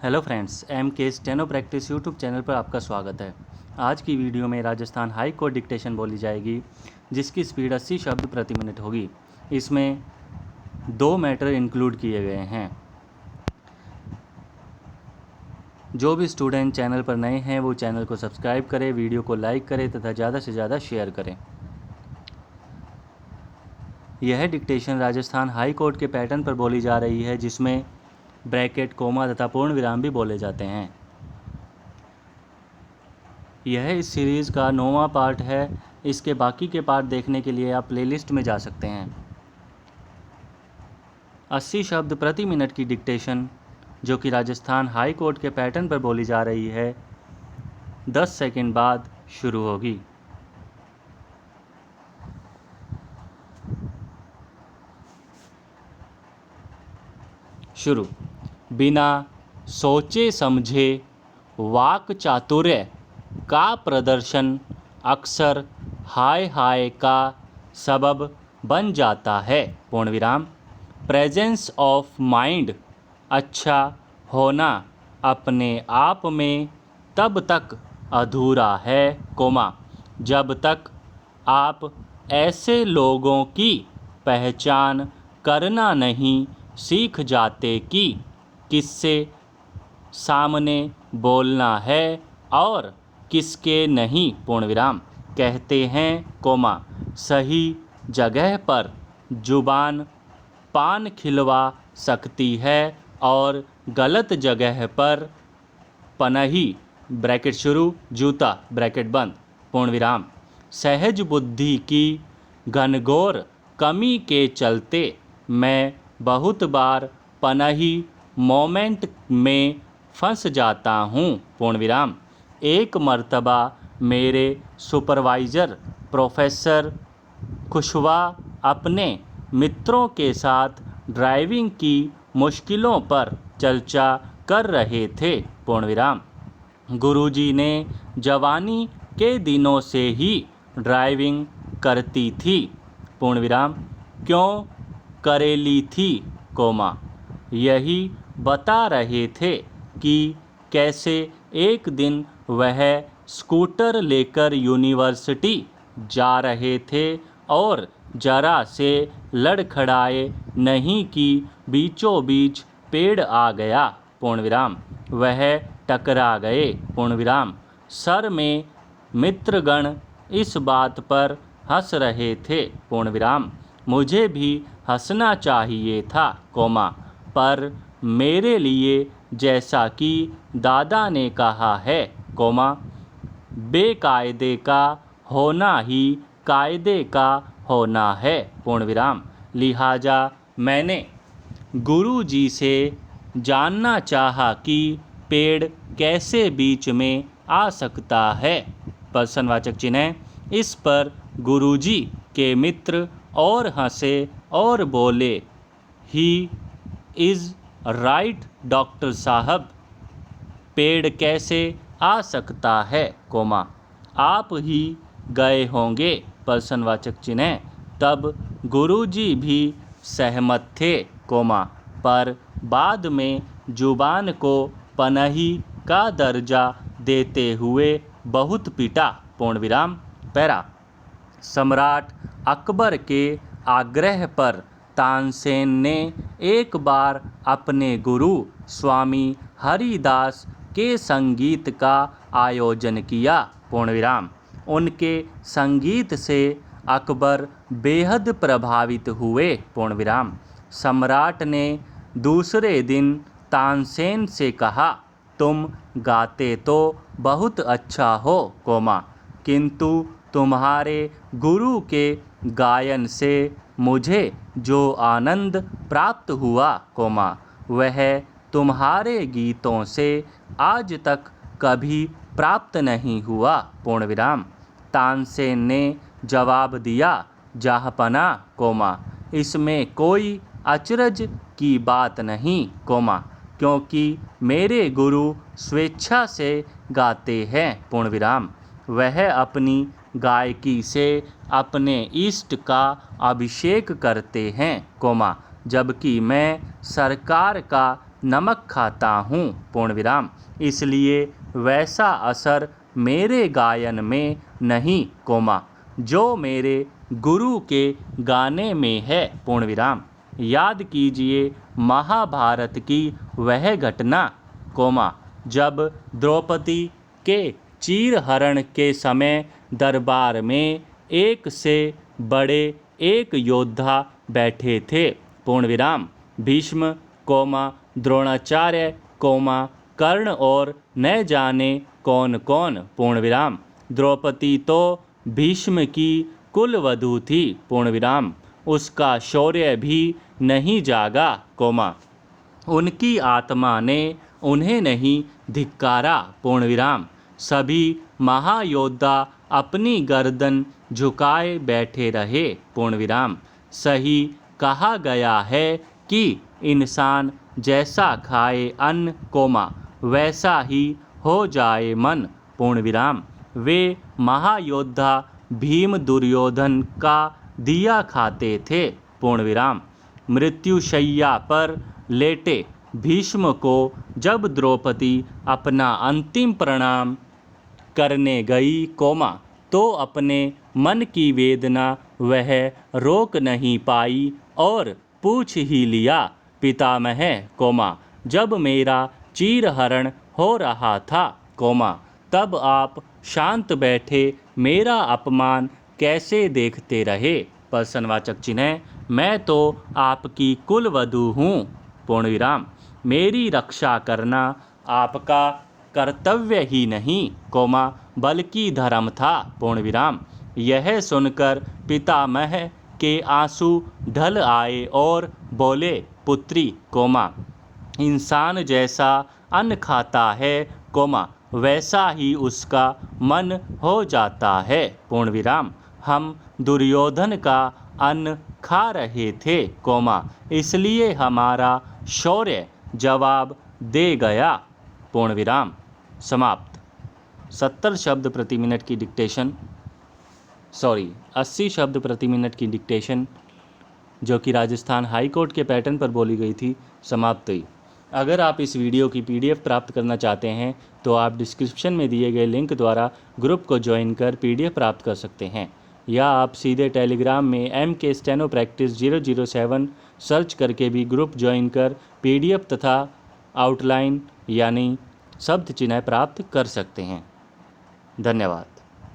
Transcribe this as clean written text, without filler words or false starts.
Hello friends, M के steno practice YouTube channel पर आपका स्वागत है। आज की वीडियो में राजस्थान हाई कोर्ट डिक्टेशन बोली जाएगी, जिसकी स्पीड 80 शब्द प्रति मिनट होगी। इसमें 2 मैटर इंक्लूड किए गए हैं। जो भी स्टूडेंट चैनल पर नए हैं वो चैनल को सब्सक्राइब करें, वीडियो को लाइक करें तथा ज़्यादा से ज़्यादा शेयर करें। यह डिक्टेशन राजस्थान हाई कोर्ट के पैटर्न पर बोली जा रही है, जिसमें ब्रैकेट, कोमा तथा पूर्ण विराम भी बोले जाते हैं। यह इस सीरीज़ का 9वां पार्ट है। इसके बाकी के पार्ट देखने के लिए आप प्लेलिस्ट में जा सकते हैं। 80 शब्द प्रति मिनट की डिक्टेशन, जो कि राजस्थान हाई कोर्ट के पैटर्न पर बोली जा रही है, 10 सेकंड बाद शुरू होगी। शुरू। बिना सोचे समझे वाक चातुर्य का प्रदर्शन अक्सर हाय हाय का सबब बन जाता है। पूर्ण विराम। प्रेजेंस ऑफ माइंड अच्छा होना अपने आप में तब तक अधूरा है, कोमा, जब तक आप ऐसे लोगों की पहचान करना नहीं सीख जाते कि किससे सामने बोलना है और किसके नहीं। पूर्ण विराम। कहते हैं, कोमा, सही जगह पर जुबान पान खिलवा सकती है और गलत जगह पर पनही ब्रैकेट शुरू, जूता ब्रैकेट बंद। पूर्ण विराम। सहज बुद्धि की घनघोर कमी के चलते मैं बहुत बार पनही मोमेंट में फंस जाता हूँ। पूर्ण विराम। एक मर्तबा मेरे सुपरवाइज़र प्रोफेसर खुशवा अपने मित्रों के साथ ड्राइविंग की मुश्किलों पर चर्चा कर रहे थे। पूर्ण विराम। गुरुजी ने जवानी के दिनों से ही ड्राइविंग करती थी। पूर्ण विराम। क्यों करेली थी, कोमा, यही बता रहे थे कि कैसे एक दिन वह स्कूटर लेकर यूनिवर्सिटी जा रहे थे और जरा से लड़खड़ाए नहीं कि बीचों बीच पेड़ आ गया। पूर्ण विराम। वह टकरा गए। पूर्ण विराम। सर में मित्रगण इस बात पर हंस रहे थे। पूर्ण विराम। मुझे भी हंसना चाहिए था, कोमा, पर मेरे लिए जैसा कि दादा ने कहा है, कोमा, बेकायदे का होना ही कायदे का होना है। पूर्ण विराम। लिहाजा मैंने गुरुजी से जानना चाहा कि पेड़ कैसे बीच में आ सकता है। प्रश्नवाचक चिन्ह। इस पर गुरुजी के मित्र और हंसे और बोले, ही इज़ राइट डॉक्टर साहब, पेड़ कैसे आ सकता है, कोमा, आप ही गए होंगे। प्रश्नवाचक चिन्ह। तब गुरुजी भी सहमत थे, कोमा, पर बाद में जुबान को पनही का दर्जा देते हुए बहुत पीटा। पूर्ण विराम। पैरा। सम्राट अकबर के आग्रह पर तानसेन ने एक बार अपने गुरु स्वामी हरिदास के संगीत का आयोजन किया। पूर्ण विराम। उनके संगीत से अकबर बेहद प्रभावित हुए। पूर्ण विराम। सम्राट ने दूसरे दिन तानसेन से कहा, तुम गाते तो बहुत अच्छा हो, कोमा, किंतु तुम्हारे गुरु के गायन से मुझे जो आनंद प्राप्त हुआ, कोमा, वह तुम्हारे गीतों से आज तक कभी प्राप्त नहीं हुआ। पूर्ण विराम। तानसेन ने जवाब दिया, जहाँपना, कोमा, इसमें कोई अचरज की बात नहीं, कोमा, क्योंकि मेरे गुरु स्वेच्छा से गाते हैं। पूर्ण विराम। वह अपनी गायकी से अपने इष्ट का अभिषेक करते हैं, कोमा, जबकि मैं सरकार का नमक खाता हूँ पूर्ण विराम, इसलिए वैसा असर मेरे गायन में नहीं कोमा जो मेरे गुरु के गाने में है पूर्ण विराम। याद कीजिए महाभारत की वह घटना कोमा जब द्रौपदी के चीरहरण के समय दरबार में एक से बड़े एक योद्धा बैठे थे पूर्ण विराम। भीष्म कोमा द्रोणाचार्य कोमा कर्ण और न जाने कौन कौन पूर्ण विराम। द्रौपदी तो भीष्म की कुलवधू थी पूर्ण विराम, उसका शौर्य भी नहीं जागा कोमा, उनकी आत्मा ने उन्हें नहीं धिक्कारा पूर्ण विराम। सभी महायोद्धा अपनी गर्दन झुकाए बैठे रहे पूर्ण विराम। सही कहा गया है कि इंसान जैसा खाए अन्न कोमा वैसा ही हो जाए मन पूर्ण विराम। वे महायोद्धा भीम दुर्योधन का दिया खाते थे पूर्ण विराम। मृत्युशैया पर लेटे भीष्म को जब द्रौपदी अपना अंतिम प्रणाम करने गई कोमा तो अपने मन की वेदना वह रोक नहीं पाई और पूछ ही लिया, पितामह कोमा जब मेरा चीरहरण हो रहा था कोमा तब आप शांत बैठे मेरा अपमान कैसे देखते रहे। प्रश्नवाचक चिन्ह, मैं तो आपकी कुलवधू हूँ पूर्ण विराम, मेरी रक्षा करना आपका कर्तव्य ही नहीं कोमा बल्कि धर्म था पूर्ण विराम। यह सुनकर पितामह के आंसू ढल आए और बोले, पुत्री कोमा इंसान जैसा अन्न खाता है कोमा वैसा ही उसका मन हो जाता है पूर्ण विराम। हम दुर्योधन का अन्न खा रहे थे कोमा इसलिए हमारा शौर्य जवाब दे गया पूर्ण विराम। समाप्त। 70 शब्द प्रति मिनट की डिक्टेशन 80 शब्द प्रति मिनट की डिक्टेशन जो कि राजस्थान हाई कोर्ट के पैटर्न पर बोली गई थी समाप्त हुई। अगर आप इस वीडियो की PDF प्राप्त करना चाहते हैं तो आप डिस्क्रिप्शन में दिए गए लिंक द्वारा ग्रुप को ज्वाइन कर PDF प्राप्त कर सकते हैं, या आप सीधे टेलीग्राम में MK स्टेनो प्रैक्टिस 007 सर्च करके भी ग्रुप ज्वाइन कर PDF तथा आउटलाइन यानी शब्द चिन्ह प्राप्त कर सकते हैं। धन्यवाद।